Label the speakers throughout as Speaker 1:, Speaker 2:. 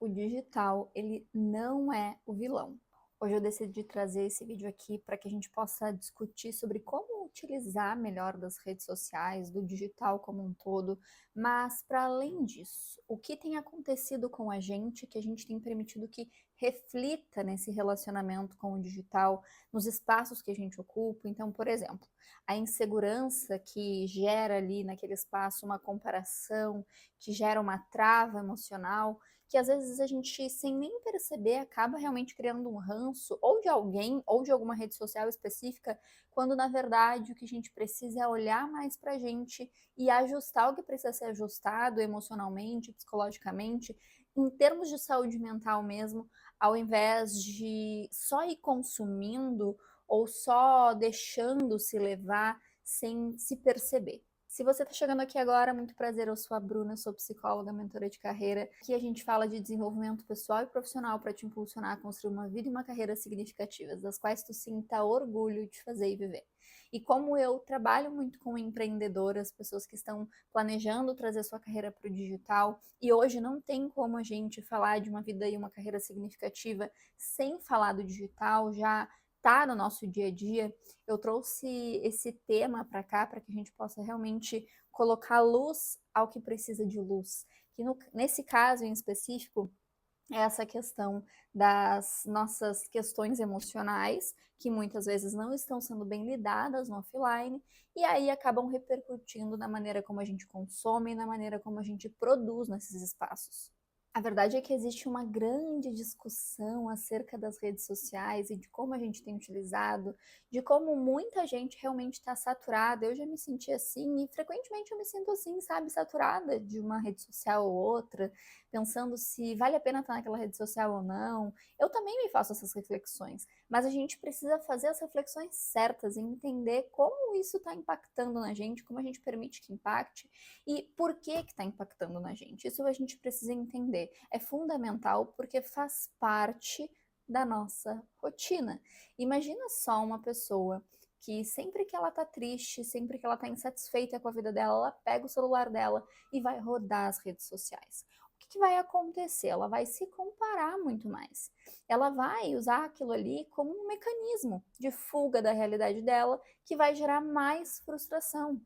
Speaker 1: o digital, ele não é o vilão. Hoje eu decidi trazer esse vídeo aqui para que a gente possa discutir sobre como utilizar melhor das redes sociais, do digital como um todo, mas para além disso, o que tem acontecido com a gente que a gente tem permitido que reflita nesse relacionamento com o digital, nos espaços que a gente ocupa. Então, por exemplo, a insegurança que gera ali naquele espaço uma comparação, que gera uma trava emocional, que às vezes a gente, sem nem perceber, acaba realmente criando um ranço ou de alguém ou de alguma rede social específica, quando na verdade o que a gente precisa é olhar mais pra gente e ajustar o que precisa ser ajustado emocionalmente, psicologicamente, em termos de saúde mental mesmo, ao invés de só ir consumindo ou só deixando se levar sem se perceber. Se você está chegando aqui agora, muito prazer, eu sou a Bruna, sou psicóloga, mentora de carreira. Aqui a gente fala de desenvolvimento pessoal e profissional para te impulsionar a construir uma vida e uma carreira significativas, das quais tu sinta orgulho de fazer e viver. E como eu trabalho muito com empreendedoras, pessoas que estão planejando trazer sua carreira para o digital, e hoje não tem como a gente falar de uma vida e uma carreira significativa sem falar do digital, já tá no nosso dia a dia, eu trouxe esse tema para cá para que a gente possa realmente colocar luz ao que precisa de luz. Que nesse caso em específico, é essa questão das nossas questões emocionais, que muitas vezes não estão sendo bem lidadas no offline, e aí acabam repercutindo na maneira como a gente consome e na maneira como a gente produz nesses espaços. A verdade é que existe uma grande discussão acerca das redes sociais e de como a gente tem utilizado, de como muita gente realmente está saturada. Eu já me senti assim e frequentemente eu me sinto assim, sabe, saturada de uma rede social ou outra, pensando se vale a pena estar naquela rede social ou não. Eu também me faço essas reflexões, mas a gente precisa fazer as reflexões certas e entender como isso está impactando na gente, como a gente permite que impacte e por que está impactando na gente. Isso a gente precisa entender. É fundamental porque faz parte da nossa rotina. Imagina só uma pessoa que sempre que ela tá triste, sempre que ela tá insatisfeita com a vida dela, ela pega o celular dela e vai rodar as redes sociais. O que vai acontecer? Ela vai se comparar muito mais. Ela vai usar aquilo ali como um mecanismo de fuga da realidade dela, que vai gerar mais frustração.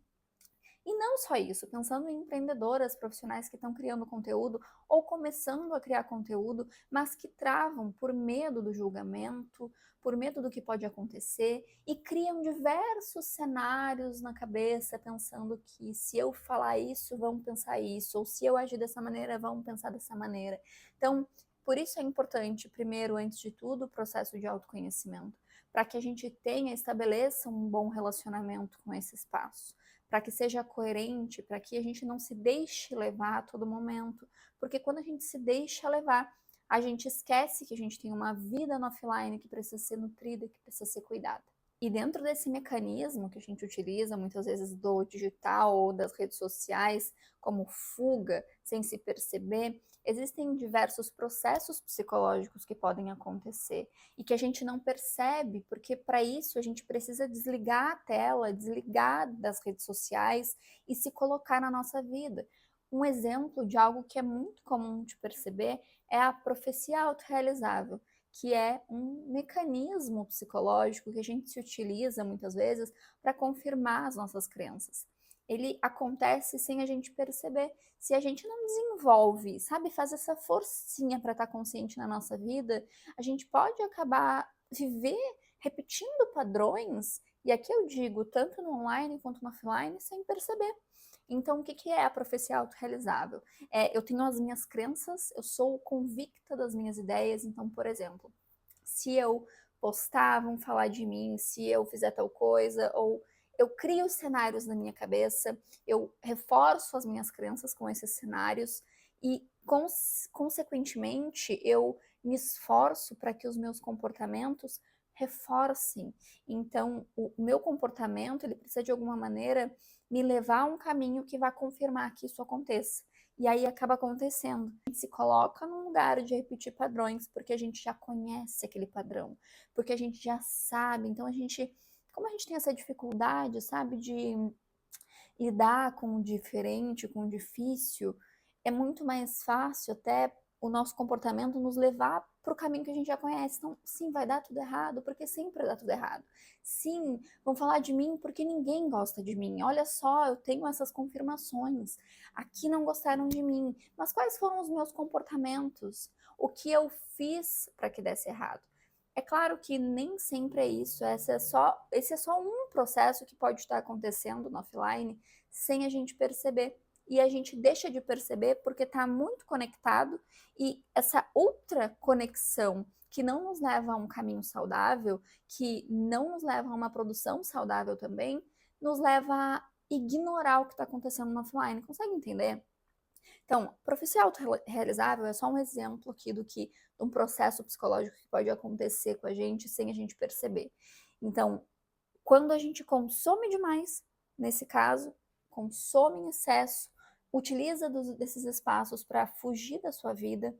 Speaker 1: E não só isso, pensando em empreendedoras, profissionais que estão criando conteúdo ou começando a criar conteúdo, mas que travam por medo do julgamento, por medo do que pode acontecer e criam diversos cenários na cabeça, pensando que se eu falar isso, vão pensar isso, ou se eu agir dessa maneira, vão pensar dessa maneira. Então, por isso é importante, primeiro, antes de tudo, o processo de autoconhecimento, para que a gente tenha, estabeleça um bom relacionamento com esse espaço, para que seja coerente, para que a gente não se deixe levar a todo momento, porque quando a gente se deixa levar, a gente esquece que a gente tem uma vida no offline que precisa ser nutrida, que precisa ser cuidada. E dentro desse mecanismo que a gente utiliza, muitas vezes do digital ou das redes sociais, como fuga, sem se perceber, existem diversos processos psicológicos que podem acontecer e que a gente não percebe, porque para isso a gente precisa desligar a tela, desligar das redes sociais e se colocar na nossa vida. Um exemplo de algo que é muito comum de perceber é a profecia autorrealizável, que é um mecanismo psicológico que a gente se utiliza muitas vezes para confirmar as nossas crenças. Ele acontece sem a gente perceber. Se a gente não desenvolve, sabe, faz essa forcinha para estar consciente na nossa vida, a gente pode acabar viver repetindo padrões, e aqui eu digo tanto no online quanto no offline, sem perceber. Então, o que que é a profecia autorrealizável? Eu tenho as minhas crenças, eu sou convicta das minhas ideias, então, por exemplo, se eu postar, vão falar de mim, se eu fizer tal coisa, ou eu crio cenários na minha cabeça, eu reforço as minhas crenças com esses cenários e, consequentemente, eu me esforço para que os meus comportamentos reforcem. Então, o meu comportamento, ele precisa de alguma maneira me levar a um caminho que vai confirmar que isso aconteça. E aí acaba acontecendo. A gente se coloca num lugar de repetir padrões, porque a gente já conhece aquele padrão, porque a gente já sabe. Então a gente, como a gente tem essa dificuldade, sabe, de lidar com o diferente, com o difícil, é muito mais fácil até o nosso comportamento nos levar para o caminho que a gente já conhece. Então, sim, vai dar tudo errado, porque sempre dá tudo errado. Sim, vão falar de mim porque ninguém gosta de mim. Olha só, eu tenho essas confirmações. Aqui não gostaram de mim. Mas quais foram os meus comportamentos? O que eu fiz para que desse errado? É claro que nem sempre é isso. Esse é só um processo que pode estar acontecendo no offline sem a gente perceber. E a gente deixa de perceber porque está muito conectado, e essa outra conexão que não nos leva a um caminho saudável, que não nos leva a uma produção saudável também, nos leva a ignorar o que está acontecendo no offline. Consegue entender? Então, profecia autorrealizável é só um exemplo aqui de um processo psicológico que pode acontecer com a gente sem a gente perceber. Então, quando a gente consome demais, nesse caso, consome em excesso, utiliza desses espaços para fugir da sua vida,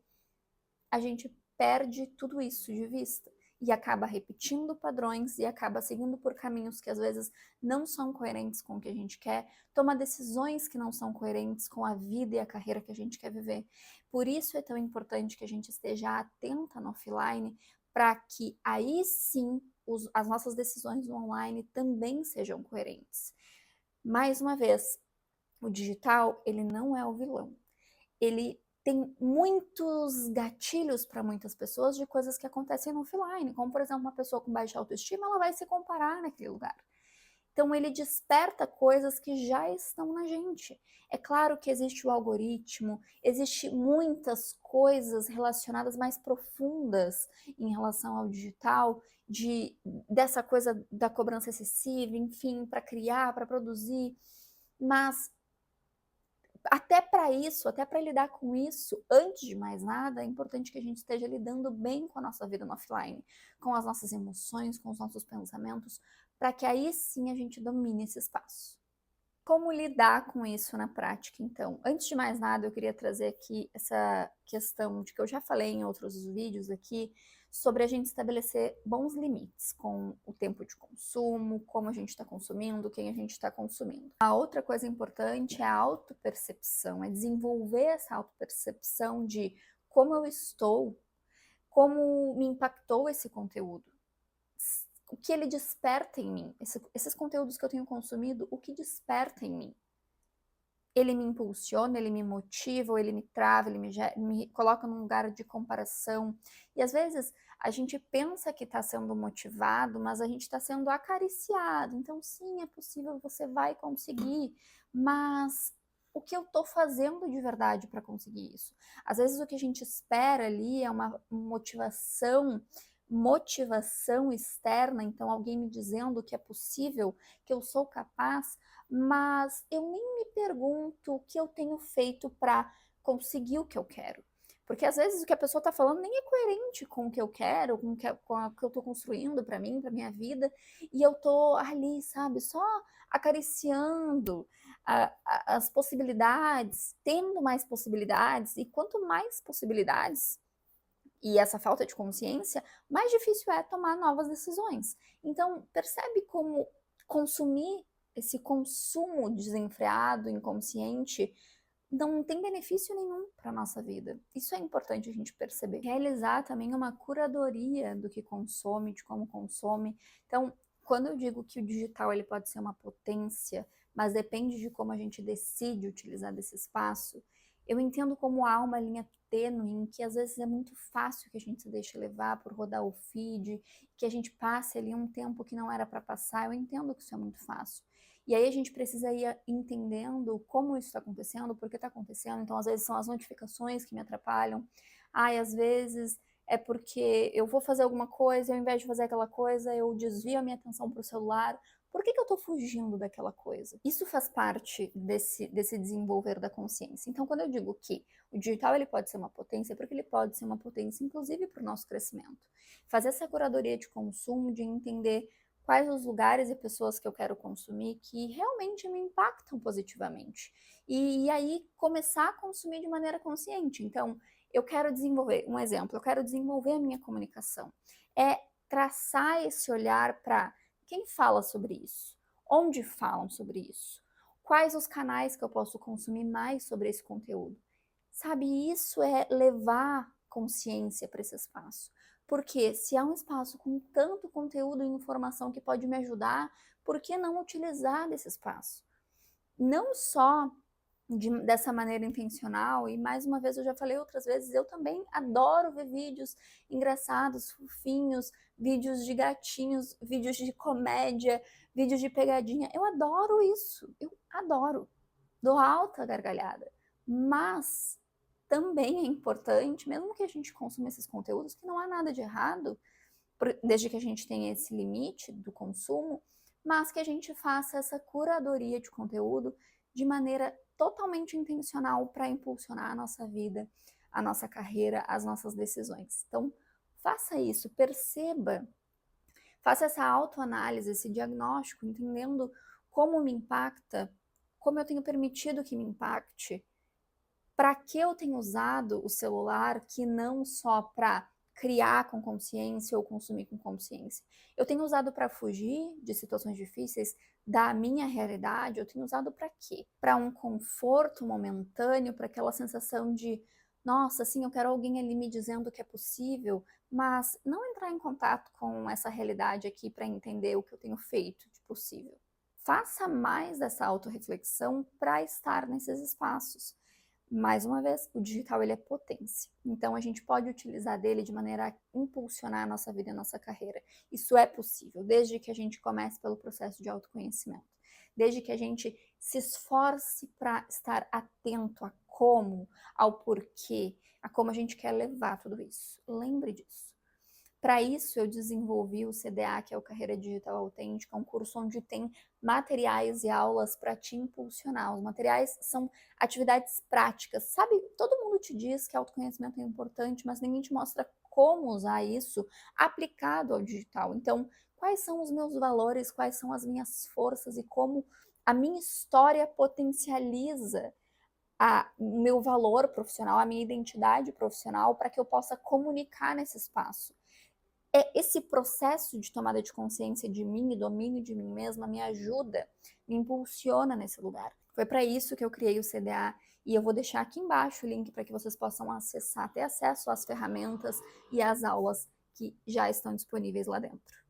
Speaker 1: a gente perde tudo isso de vista e acaba repetindo padrões e acaba seguindo por caminhos que às vezes não são coerentes com o que a gente quer, toma decisões que não são coerentes com a vida e a carreira que a gente quer viver. Por isso é tão importante que a gente esteja atenta no offline, para que aí sim as nossas decisões no online também sejam coerentes. Mais uma vez, o digital, ele não é o vilão. Ele tem muitos gatilhos para muitas pessoas de coisas que acontecem no offline, como por exemplo, uma pessoa com baixa autoestima, ela vai se comparar naquele lugar. Então ele desperta coisas que já estão na gente. É claro que existe o algoritmo, existe muitas coisas relacionadas mais profundas em relação ao digital, dessa coisa da cobrança excessiva, enfim, para criar, para produzir, mas até para isso, até para lidar com isso, antes de mais nada, é importante que a gente esteja lidando bem com a nossa vida no offline, com as nossas emoções, com os nossos pensamentos, para que aí sim a gente domine esse espaço. Como lidar com isso na prática, então? Antes de mais nada, eu queria trazer aqui essa questão de que eu já falei em outros vídeos aqui, sobre a gente estabelecer bons limites com o tempo de consumo, como a gente está consumindo, quem a gente está consumindo. A outra coisa importante é a autopercepção, é desenvolver essa autopercepção de como eu estou, como me impactou esse conteúdo, o que ele desperta em mim, esses conteúdos que eu tenho consumido, o que desperta em mim. Ele me impulsiona, ele me motiva, ou ele me trava, ele me coloca num lugar de comparação. E às vezes a gente pensa que está sendo motivado, mas a gente está sendo acariciado. Então, sim, é possível, você vai conseguir, mas o que eu estou fazendo de verdade para conseguir isso? Às vezes o que a gente espera ali é uma motivação externa, então alguém me dizendo que é possível, que eu sou capaz, mas eu nem me pergunto o que eu tenho feito para conseguir o que eu quero. Porque às vezes o que a pessoa está falando nem é coerente com o que eu quero, com o que eu estou construindo para mim, para minha vida, e eu estou ali, sabe, só acariciando as possibilidades, tendo mais possibilidades, e quanto mais possibilidades, e essa falta de consciência, mais difícil é tomar novas decisões. Então, percebe como consumir, esse consumo desenfreado, inconsciente, não tem benefício nenhum para a nossa vida. Isso é importante a gente perceber. Realizar também uma curadoria do que consome, de como consome. Então, quando eu digo que o digital ele pode ser uma potência, mas depende de como a gente decide utilizar desse espaço, eu entendo como há uma linha tênue em que às vezes é muito fácil que a gente se deixe levar por rodar o feed, que a gente passe ali um tempo que não era para passar. Eu entendo que isso é muito fácil. E aí a gente precisa ir entendendo como isso está acontecendo, por que está acontecendo. Então, às vezes são as notificações que me atrapalham. Ai, às vezes é porque eu vou fazer alguma coisa e ao invés de fazer aquela coisa, eu desvio a minha atenção para o celular. Por que eu estou fugindo daquela coisa? Isso faz parte desse desenvolver da consciência. Então, quando eu digo que o digital ele pode ser uma potência, é porque ele pode ser uma potência, inclusive, para o nosso crescimento. Fazer essa curadoria de consumo, de entender quais os lugares e pessoas que eu quero consumir que realmente me impactam positivamente. E aí começar a consumir de maneira consciente. Então, eu quero desenvolver, um exemplo, eu quero desenvolver a minha comunicação. É traçar esse olhar para quem fala sobre isso, onde falam sobre isso, quais os canais que eu posso consumir mais sobre esse conteúdo. Sabe, isso é levar consciência para esse espaço. Porque se há um espaço com tanto conteúdo e informação que pode me ajudar, por que não utilizar desse espaço? Não só dessa maneira intencional, e mais uma vez eu já falei outras vezes, eu também adoro ver vídeos engraçados, fofinhos, vídeos de gatinhos, vídeos de comédia, vídeos de pegadinha. Eu adoro isso, eu adoro. Dou alta gargalhada. Mas também é importante, mesmo que a gente consuma esses conteúdos, que não há nada de errado, desde que a gente tenha esse limite do consumo, mas que a gente faça essa curadoria de conteúdo de maneira totalmente intencional para impulsionar a nossa vida, a nossa carreira, as nossas decisões. Então, faça isso, perceba, faça essa autoanálise, esse diagnóstico, entendendo como me impacta, como eu tenho permitido que me impacte, para que eu tenho usado o celular que não só para criar com consciência ou consumir com consciência. Eu tenho usado para fugir de situações difíceis da minha realidade, eu tenho usado para quê? Para um conforto momentâneo, para aquela sensação de, nossa, sim, eu quero alguém ali me dizendo que é possível, mas não entrar em contato com essa realidade aqui para entender o que eu tenho feito de possível. Faça mais dessa autorreflexão para estar nesses espaços. Mais uma vez, o digital ele é potência. Então a gente pode utilizar dele de maneira a impulsionar a nossa vida e a nossa carreira. Isso é possível, desde que a gente comece pelo processo de autoconhecimento. Desde que a gente se esforce para estar atento a como, ao porquê, a como a gente quer levar tudo isso. Lembre disso. Para isso, eu desenvolvi o CDA, que é o Carreira Digital Autêntica, um curso onde tem materiais e aulas para te impulsionar. Os materiais são atividades práticas. Sabe, todo mundo te diz que autoconhecimento é importante, mas ninguém te mostra como usar isso aplicado ao digital. Então, quais são os meus valores, quais são as minhas forças e como a minha história potencializa o meu valor profissional, a minha identidade profissional, para que eu possa comunicar nesse espaço. Esse processo de tomada de consciência de mim e domínio de mim mesma me ajuda, me impulsiona nesse lugar. Foi para isso que eu criei o CDA e eu vou deixar aqui embaixo o link para que vocês possam acessar, ter acesso às ferramentas e às aulas que já estão disponíveis lá dentro.